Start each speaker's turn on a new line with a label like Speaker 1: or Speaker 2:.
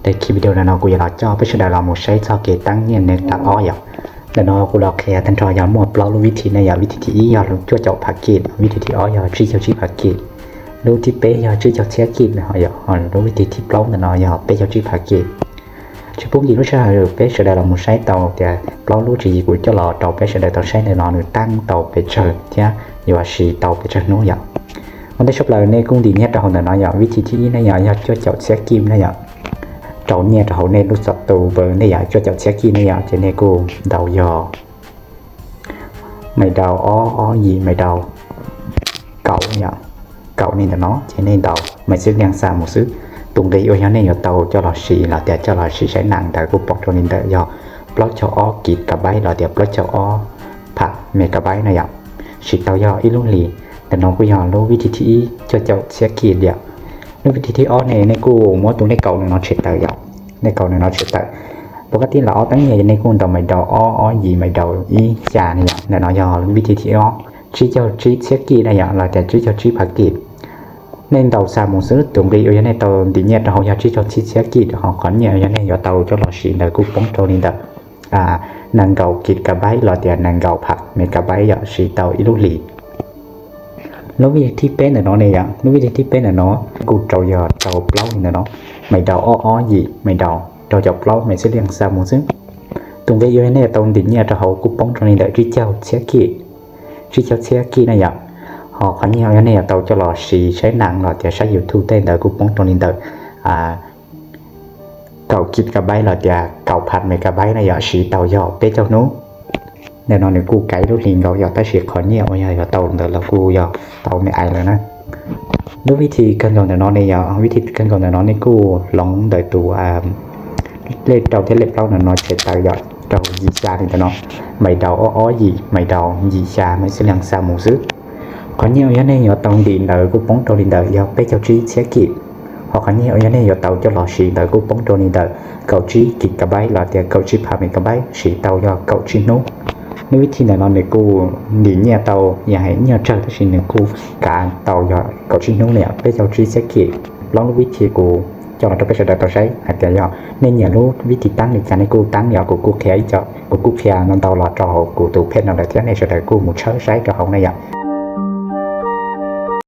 Speaker 1: ในคลิปวิดีโอนั้นกูอยากจะไปช่วยเราหมดใช้ชอบเกตั้งเนี่ยในตาอ้อยแล้วเรากูรอแค่ทันทอยาหมดเรารู้วิธีในวิธีที่ยอดช่วยเจาะผักกีดวิธีที่อ้อยชี้เจ้าชี้ผักกีดรู้ที่เป๊ะชี้เจ้าเชี่ยกีดนะรู้วิธีที่ปล้องแต่เราเป๊ะเจ้าชี้ผักกีดช่วยพวกนี้รู้ใช่หรือเป๊ะช่วยเราหมดใช้เตาแต่ปล้องรู้ที่กูจะรอเตาเป๊ะช่วยเราใช้ในนอนหรือตั้งเตาไปเชิญเนี่ยอย่าชี้เตาไปเชิญนู้นมันได้ชอบเราในกุ้งดีเนี่ยเราเนี่ยเราวิธีที่นี่เนี่ยช่วยเจาะเชี่ยกีดเนี่ยtrâu nhẹ trâu nên lúc sập tù bờ này giải cho cháu xe kia này giải cho nên cô đầu giò mày đầu ó gì mày đầu cậu nhở cậu nên là nó cho nên đầu mày sẽ đang xa một xứ tùng đi ôi nên là tàu cho lò xì là để cho lò xì sẽ nặng tại cô bọc cho nên đợi do block cho ó kịt cả bấy là để block cho ó phạt mẹ cả bấy này ạ xì tàu do ít luôn lìแต่น้องกูยอมรู้วิธีที่จะเจ้าเสียขีดเดียวในวิธีที่อ้อในกูมัวตรงในเก่าในน้องเช็ดเตยในเก่าในน้องเช็ดเตยปกติเราตั้งใหญ่ในกูต่อไม่ดอกอ้อยีไม่ดอกอีจาเนี่ยในน้องยอมวิธีที่อ้อชี้เจ้าชี้เสียขีดเนี่ยเราแต่ชี้เจ้าชี้ผักกีดในเตาสามโมงซื้อตรงนี้ในเตาดีเนี่ยเราอยากชี้เจ้าชี้เสียขีดเขาขอนเนี่ยในเตาจะหล่อสีในกูป้องตัวนี้เด้อนางเก่ากีดกระใบเราแต่นางเก่าผักไม่กระใบอยากสีเตาอีลูลีnó vì thi bên là nó này ạ nó vì thi bên là nó cụ trầu giờ trầu plau này nó mày đầu ó gì mày đầu trầu chọc plau mày sẽ liên sao một xíu tùng về dưới này tông đỉnh nhà trầu hậu cụ bóng trong này đợi truy chào xe kia này ạ họ khán nhiều cái này tàu cho lò xì sẽ nặng rồi thì sẽ thu tên đợi cụ bóng trong này đợi cậu kịp cả bay là thì cậu phạt mày cả bay này ạ xì tàu giò bé cho nó nên nóกูไกด์รู้ลิงเราอยากได้เสียขอเนี่ยว่าอยากเตาแต่เรากูอยากเตาไม่ไอเลยนะด้วยวิธีการก่อนแต่น้องเนี่ยวิธีการก่อนแต่น้องนี่กูลองโดยตัวเล็บเตาที่เล็บเราเนี่ยน้อยเฉยเตาอยากเตายีชาเนี่ยแต่น้องไม่เตาอ้อยีไม่เตายีชาไม่เสียงซาหมูซื้อขอเนี่ยอย่างนี้อยากเตาดินเตากูป้องเตาดินเตาอยากไปเจ้าจีเสียกิhọ khá nhiều như này tàu cho lò xì tới cũng bóng tròn đi tới cậu chi kịch cả bay là tiền cậu chi phá mình cả bay xì tàu cho cậu chi nốt nếuวิธีไหนเราเนี่ยกูหนีเนี่ยเตาอย่าให้เนี่ยเจอที่สิ่งหนึ่งกูการเตาอย่าเกาชิ้นนู้นเนี่ยไปเจ้าชีเสกีลองรู้วิธีกูจะเราไปใช้ได้ต่อใช้อาจจะย่อnênอย่ารู้วิธีตั้งในการให้กูตั้งอย่ากูแค่จะกูแค่นั่นเตาหลอดจอกูตูเพชรนั่นแหละที่ในใช้ได้กูหมุนใช้กับเขาเนี่ย